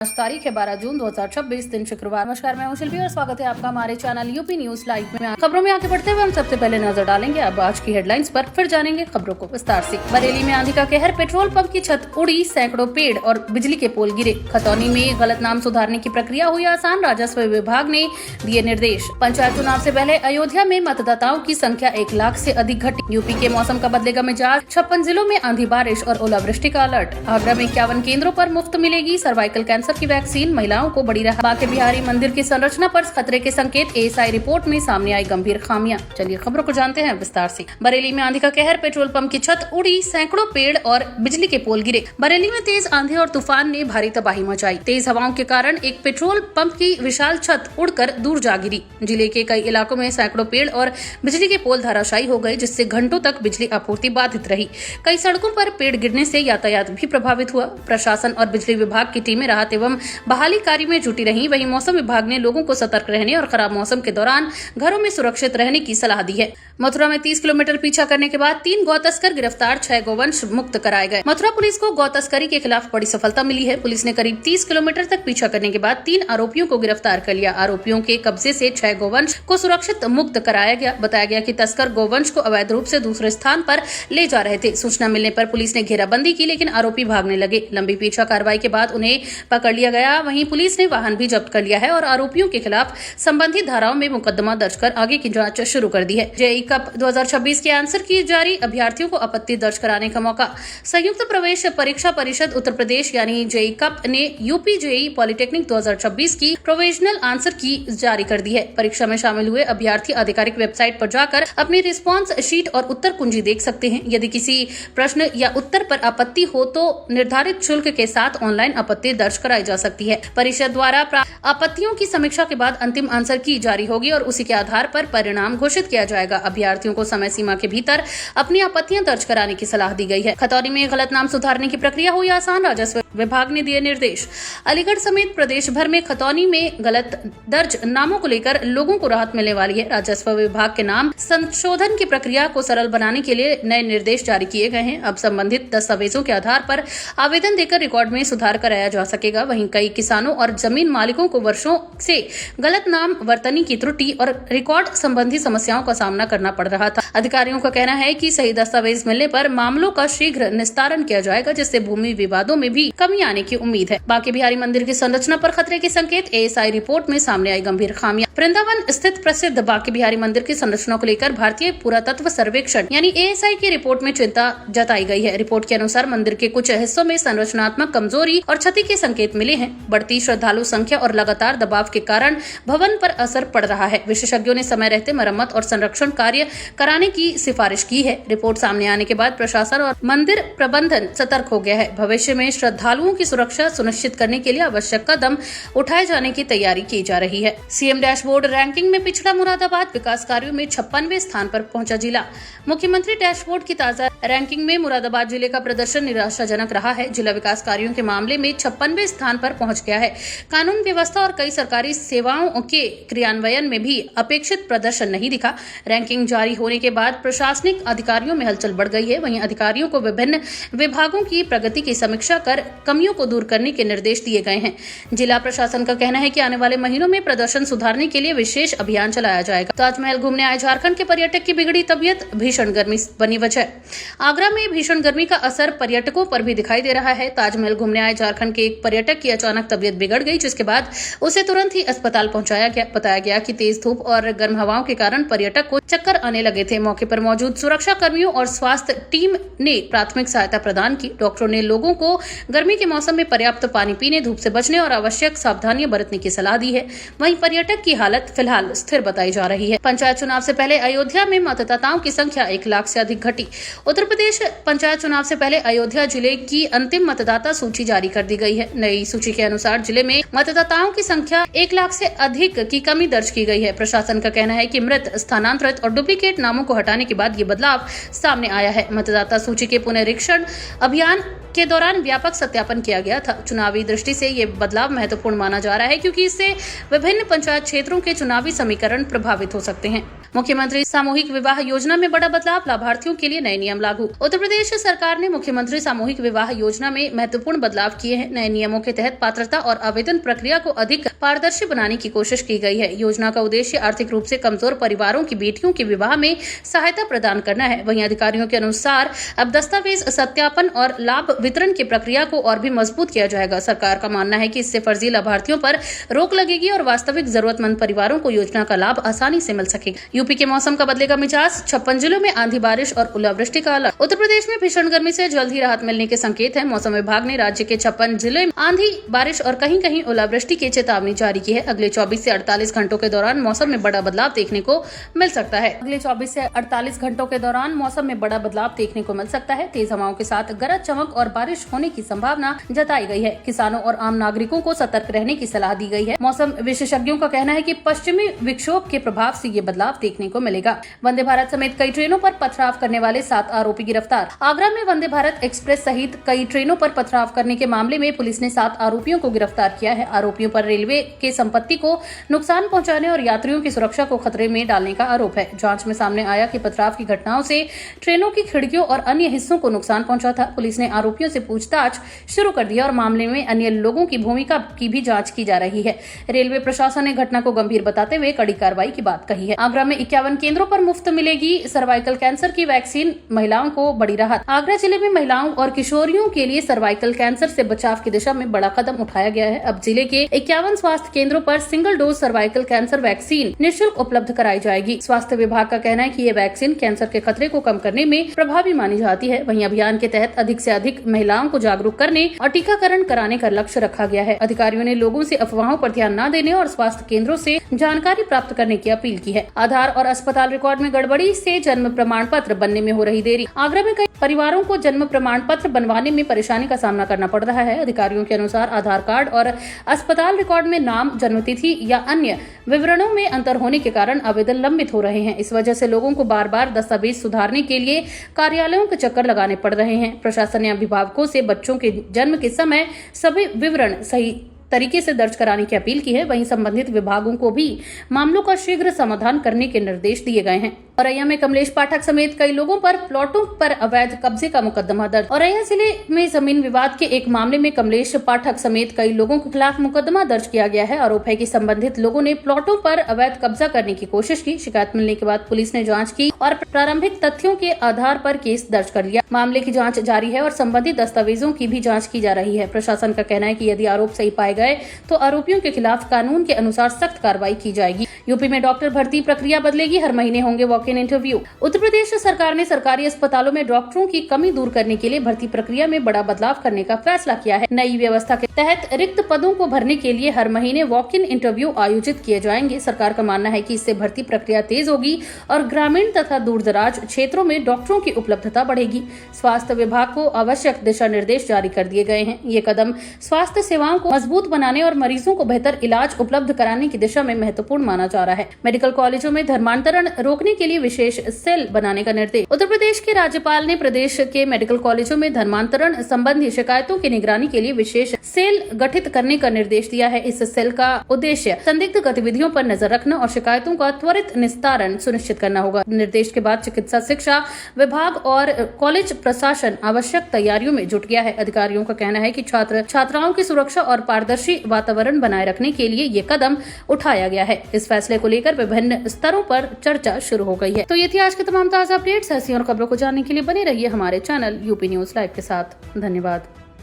आज तारीख है 12 जून 2026 दिन शुक्रवार। नमस्कार, मैं हूं शिल्पी और स्वागत है आपका हमारे चैनल यूपी न्यूज लाइव में। खबरों में आगे बढ़ते हुए हम सबसे पहले नजर डालेंगे अब आज की हेडलाइंस पर, फिर जानेंगे खबरों को विस्तार से। बरेली में आंधी का कहर, पेट्रोल पंप की छत उड़ी, सैकड़ों पेड़ और बिजली के पोल गिरे। खतौनी में गलत नाम सुधारने की प्रक्रिया हुई आसान, राजस्व विभाग ने दिए निर्देश। पंचायत चुनाव से पहले अयोध्या में मतदाताओं की संख्या 1 लाख से अधिक घटी। यूपी के मौसम का बदलेगा मिजाज, 56 जिलों में आंधी बारिश और ओलावृष्टि का अलर्ट। आगरा में 51 केंद्रों पर मुफ्त मिलेगी सर्वाइकल कैंसर की वैक्सीन, महिलाओं को बड़ी राहत। बांके बिहारी मंदिर की संरचना पर खतरे के संकेत, एएसआई रिपोर्ट में सामने आई गंभीर खामियां। चलिए खबरों को जानते हैं विस्तार से। बरेली में आंधी का कहर, पेट्रोल पंप की छत उड़ी, सैकड़ों पेड़ और बिजली के पोल गिरे। बरेली में तेज आंधी और तूफान ने भारी तबाही मचाई। तेज हवाओं के कारण एक पेट्रोल पंप की विशाल छत उड़कर दूर जा गिरी। जिले के कई इलाकों में सैकड़ों पेड़ और बिजली के पोल धराशायी हो गए, जिससे घंटों तक बिजली आपूर्ति बाधित रही। कई सड़कों पर पेड़ गिरने से यातायात भी प्रभावित हुआ। प्रशासन और बिजली विभाग की टीमें राहत एवं बहाली कार्य में जुटी रही। वहीं मौसम विभाग ने लोगों को सतर्क रहने और खराब मौसम के दौरान घरों में सुरक्षित रहने की सलाह दी है। मथुरा में 30 किलोमीटर पीछा करने के बाद 3 गौ तस्कर गिरफ्तार, 6 गोवंश मुक्त कराए गए। मथुरा पुलिस को गौ तस्करी के खिलाफ बड़ी सफलता मिली है। पुलिस ने करीब 30 किलोमीटर तक पीछा करने के बाद 3 आरोपियों को गिरफ्तार कर लिया। आरोपियों के कब्जे से 6 गोवंश को सुरक्षित मुक्त कराया गया। बताया गया कि तस्कर गोवंश को अवैध रूप से दूसरे स्थान पर ले जा रहे थे। सूचना मिलने पर पुलिस ने घेराबंदी की, लेकिन आरोपी भागने लगे। लंबी पीछा कार्रवाई के बाद उन्हें पकड़ लिया गया। वहीं पुलिस ने वाहन भी जब्त कर लिया है और आरोपियों के खिलाफ संबंधित धाराओं में मुकदमा दर्ज कर आगे की जांच शुरू कर दी है। जेईई कप 2026 के आंसर की जारी, अभ्यर्थियों को आपत्ति दर्ज कराने का मौका। संयुक्त प्रवेश परीक्षा परिषद उत्तर प्रदेश यानी जेईई कप ने यूपी जेईई पॉलिटेक्निक 2026 की प्रोविजनल आंसर की जारी कर दी है। परीक्षा में शामिल हुए अभ्यर्थी आधिकारिक वेबसाइट पर जाकर अपनी रिस्पॉन्स शीट और उत्तर कुंजी देख सकते हैं। यदि किसी प्रश्न या उत्तर पर आपत्ति हो तो निर्धारित शुल्क के साथ ऑनलाइन आपत्ति दर्ज कराई जा सकती है। परिषद द्वारा आपत्तियों की समीक्षा के बाद अंतिम आंसर की जारी होगी और उसी के आधार पर परिणाम घोषित किया जाएगा। अभ्यर्थियों को समय सीमा के भीतर अपनी आपत्तियां दर्ज कराने की सलाह दी गई है। खतौनी में गलत नाम सुधारने की प्रक्रिया हुई आसान, राजस्व विभाग ने दिए निर्देश। अलीगढ़ समेत प्रदेश भर में खतौनी में गलत दर्ज नामों को लेकर लोगों को राहत मिलने वाली है। राजस्व विभाग के नाम संशोधन की प्रक्रिया को सरल बनाने के लिए नए निर्देश जारी किए गए हैं। अब संबंधित दस्तावेजों के आधार पर आवेदन देकर रिकॉर्ड में सुधार कराया जा सकेगा। वहीं कई किसानों और जमीन मालिकों को वर्षों से गलत नाम वर्तनी की त्रुटि और रिकॉर्ड संबंधी समस्याओं का सामना करना पड़ रहा था। अधिकारियों का कहना है कि सही दस्तावेज मिलने पर मामलों का शीघ्र निस्तारण किया जाएगा, जिससे भूमि विवादों में भी कमी आने की उम्मीद है। बांके बिहारी मंदिर की संरचना पर खतरे के संकेत, एएसआई रिपोर्ट में सामने आई गंभीर खामियां। वृंदावन स्थित प्रसिद्ध बांके बिहारी मंदिर की संरचना को लेकर भारतीय पुरातत्व सर्वेक्षण यानी एएसआई की रिपोर्ट में चिंता जताई गई है। रिपोर्ट के अनुसार मंदिर के कुछ हिस्सों में संरचनात्मक कमजोरी और क्षति के संकेत मिले हैं। बढ़ती श्रद्धालु संख्या और लगातार दबाव के कारण भवन पर असर पड़ रहा है। विशेषज्ञों ने समय रहते मरम्मत और संरक्षण कार्य कराने की सिफारिश की है। रिपोर्ट सामने आने के बाद प्रशासन और मंदिर प्रबंधन सतर्क हो गया है। भविष्य में श्रद्धालुओं की सुरक्षा सुनिश्चित करने के लिए आवश्यक कदम उठाए जाने की तैयारी की जा रही है। सीएम डैशबोर्ड रैंकिंग में पिछड़ा मुरादाबाद, विकास कार्यों में 56वें स्थान पर पहुंचा जिला। मुख्यमंत्री डैशबोर्ड की ताजा रैंकिंग में मुरादाबाद जिले का प्रदर्शन निराशाजनक रहा है। जिला विकास कार्यों के मामले में 56वें स्थान पर पहुंच गया है। कानून व्यवस्था और कई सरकारी सेवाओं के क्रियान्वयन में भी अपेक्षित प्रदर्शन नहीं दिखा। रैंकिंग जारी होने के बाद प्रशासनिक अधिकारियों में हलचल बढ़ गई है। वहीं अधिकारियों को विभिन्न विभागों की प्रगति की समीक्षा कर कमियों को दूर करने के निर्देश दिए गए हैं। जिला प्रशासन का कहना है कि आने वाले महीनों में प्रदर्शन सुधारने के लिए विशेष अभियान चलाया जाएगा। ताजमहल घूमने आए झारखंड के पर्यटक की बिगड़ी तबीयत, भीषण गर्मी बनी वजह। आगरा में भीषण गर्मी का असर पर्यटकों पर भी दिखाई दे रहा है। ताजमहल घूमने आए झारखंड के एक पर्यटक की अचानक तबीयत बिगड़ गई, जिसके बाद उसे तुरंत ही अस्पताल पहुंचाया गया। बताया गया कि तेज धूप और गर्म हवाओं के कारण पर्यटक को चक्कर आने लगे थे। मौके पर मौजूद सुरक्षा कर्मियों और स्वास्थ्य टीम ने प्राथमिक सहायता प्रदान की। डॉक्टरों ने लोगों को गर्मी के मौसम में पर्याप्त पानी पीने, धूप से बचने और आवश्यक सावधानियां बरतने की सलाह दी है। वहीं पर्यटक की हालत फिलहाल स्थिर बताई जा रही है। पंचायत चुनाव से पहले अयोध्या में मतदाताओं की संख्या 1 लाख से अधिक घटी। उत्तर प्रदेश पंचायत चुनाव से पहले अयोध्या जिले की अंतिम मतदाता सूची जारी कर दी गई है। नई सूची के अनुसार जिले में मतदाताओं की संख्या 1 लाख से अधिक की कमी दर्ज की गई है। प्रशासन का कहना है कि मृत, स्थानांतरित और डुप्लीकेट नामों को हटाने के बाद ये बदलाव सामने आया है। मतदाता सूची के पुनरीक्षण अभियान के दौरान व्यापक सत्यापन किया गया था। चुनावी दृष्टि से ये बदलाव महत्वपूर्ण माना जा रहा है क्योंकि इससे विभिन्न पंचायत क्षेत्रों के चुनावी समीकरण प्रभावित हो सकते हैं। मुख्यमंत्री सामूहिक विवाह योजना में बड़ा बदलाव, लाभार्थियों के लिए नए नियम लागू। उत्तर प्रदेश सरकार ने मुख्यमंत्री सामूहिक विवाह योजना में महत्वपूर्ण बदलाव किए हैं। नए नियमों के तहत पात्रता और आवेदन प्रक्रिया को अधिक पारदर्शी बनाने की कोशिश की गई है। योजना का उद्देश्य आर्थिक रूप से कमजोर परिवारों की बेटियों के विवाह में सहायता प्रदान करना है। वहीं अधिकारियों के अनुसार अब दस्तावेज सत्यापन और लाभ वितरण की प्रक्रिया को और भी मजबूत किया जाएगा। सरकार का मानना है कि इससे फर्जी लाभार्थियों पर रोक लगेगी और वास्तविक जरूरतमंद परिवारों को योजना का लाभ आसानी से मिल सकेगा। यूपी के मौसम का बदलेगा मिजाज, 56 जिलों में आंधी बारिश और ओलावृष्टि का अलर्ट। उत्तर प्रदेश में भीषण गर्मी से जल्द ही राहत मिलने के संकेत हैं। मौसम विभाग ने राज्य के 56 जिले में आंधी बारिश और कहीं कहीं ओलावृष्टि की चेतावनी जारी की है। अगले 24 से 48 घंटों के दौरान मौसम में बड़ा बदलाव देखने को मिल सकता है। अगले 24 से 48 घंटों के दौरान मौसम में बड़ा बदलाव देखने को मिल सकता है। तेज हवाओं के साथ गरज चमक और बारिश होने की संभावना जताई गई है। किसानों और आम नागरिकों को सतर्क रहने की सलाह दी गई है। मौसम विशेषज्ञों का कहना है कि पश्चिमी विक्षोभ के प्रभाव से ये बदलाव देखने को मिलेगा। वंदे भारत समेत कई ट्रेनों पर पथराव करने वाले 7 आरोपी गिरफ्तार। आगरा में वंदे भारत एक्सप्रेस सहित कई ट्रेनों पर पथराव करने के मामले में पुलिस ने 7 आरोपियों को गिरफ्तार किया है। आरोपियों पर रेलवे के संपत्ति को नुकसान पहुंचाने और यात्रियों की सुरक्षा को खतरे में डालने का आरोप है। जांच में सामने आया कि पथराव की घटनाओं से ट्रेनों की खिड़कियों और अन्य हिस्सों को नुकसान पहुंचा था। पुलिस ने आरोपियों से पूछताछ शुरू कर दिया और मामले में अन्य लोगों की भूमिका की भी जांच की जा रही है। रेलवे प्रशासन ने घटना को गंभीर बताते हुए कड़ी कार्रवाई की बात कही है। आगरा में 51 केंद्रों पर मुफ्त मिलेगी सर्वाइकल कैंसर की वैक्सीन, महिलाओं को बड़ी राहत। आगरा जिले में महिलाओं और किशोरियों के लिए सर्वाइकल कैंसर से बचाव की दिशा में बड़ा कदम उठाया गया है। अब जिले के 51 स्वास्थ्य केंद्रों पर single dose cervical cancer vaccine निःशुल्क उपलब्ध कराई जाएगी। स्वास्थ्य विभाग का कहना है कि ये वैक्सीन कैंसर के खतरे को कम करने में प्रभावी मानी जाती है। वहीं अभियान के तहत अधिक से अधिक महिलाओं को जागरूक करने और टीकाकरण कराने का लक्ष्य रखा गया है। अधिकारियों ने लोगों से अफवाहों पर ध्यान न देने और स्वास्थ्य केंद्रों से जानकारी प्राप्त करने की अपील की है। आधार और अस्पताल रिकॉर्ड में गड़बड़ी से जन्म प्रमाण पत्र बनने में हो रही देरी। आगरा में कई परिवारों को जन्म प्रमाण पत्र बनवाने में परेशानी का सामना करना पड़ रहा है। अधिकारियों के अनुसार आधार कार्ड और अस्पताल रिकॉर्ड में नाम, जन्मतिथि या अन्य विवरणों में अंतर होने के कारण आवेदन लंबित हो रहे हैं। इस वजह से लोगों को बार बार दस्तावेज सुधारने के लिए कार्यालयों के चक्कर लगाने पड़ रहे हैं। प्रशासन ने अभिभावकों से बच्चों के जन्म के समय सभी विवरण सही तरीके से दर्ज कराने की अपील की है। वहीं संबंधित विभागों को भी मामलों का शीघ्र समाधान करने के निर्देश दिए गए हैं। औरैया में कमलेश पाठक समेत कई लोगों पर प्लॉटों पर अवैध कब्जे का मुकदमा दर्ज। औरैया जिले में जमीन विवाद के एक मामले में कमलेश पाठक समेत कई लोगों के खिलाफ मुकदमा दर्ज किया गया है। आरोप है कि संबंधित लोगों ने प्लॉटों पर अवैध कब्जा करने की कोशिश की। शिकायत मिलने के बाद पुलिस ने जाँच की और प्रारंभिक तथ्यों के आधार पर केस दर्ज कर लिया। मामले की जाँच जारी है और संबंधित दस्तावेजों की भी जाँच की जा रही है। प्रशासन का कहना है कि यदि आरोप सही पाए गए तो आरोपियों के खिलाफ कानून के अनुसार सख्त कार्रवाई की जाएगी। यूपी में डॉक्टर भर्ती प्रक्रिया बदलेगी, हर महीने होंगे walk in interview. Uttar Pradesh सरकार ने सरकारी अस्पतालों में डॉक्टरों की कमी दूर करने के लिए भर्ती प्रक्रिया में बड़ा बदलाव करने का फैसला किया है। नई व्यवस्था के तहत रिक्त पदों को भरने के लिए हर महीने वॉक इन इंटरव्यू आयोजित किए जाएंगे। सरकार का मानना है कि इससे भर्ती प्रक्रिया तेज होगी और ग्रामीण तथा दूरदराज क्षेत्रों में डॉक्टरों की उपलब्धता बढ़ेगी। स्वास्थ्य विभाग को आवश्यक दिशा निर्देश जारी कर दिए गए हैं। ये कदम स्वास्थ्य सेवाओं को मजबूत बनाने और मरीजों को बेहतर इलाज उपलब्ध कराने की दिशा में महत्वपूर्ण माना जा रहा है। मेडिकल कॉलेजों में धर्मांतरण रोकने के लिए विशेष सेल बनाने का निर्देश। उत्तर प्रदेश के राज्यपाल ने प्रदेश के मेडिकल कॉलेजों में धर्मांतरण संबंधी शिकायतों की निगरानी के लिए विशेष सेल गठित करने का निर्देश दिया है। इस सेल का उद्देश्य संदिग्ध गतिविधियों पर नजर रखना और शिकायतों का त्वरित निस्तारण सुनिश्चित करना होगा। निर्देश के बाद चिकित्सा शिक्षा विभाग और कॉलेज प्रशासन आवश्यक तैयारियों में जुट गया है। अधिकारियों का कहना है कि छात्र छात्राओं की सुरक्षा और पारदर्शी वातावरण बनाए रखने के लिए ये कदम उठाया गया है। इस फैसले को लेकर विभिन्न स्तरों पर चर्चा शुरू हो गई है। तो ये थी आज के तमाम ताजा अपडेट्स। ऐसी और खबरों को जानने के लिए बने रहिए हमारे चैनल यूपी न्यूज लाइव के साथ। धन्यवाद।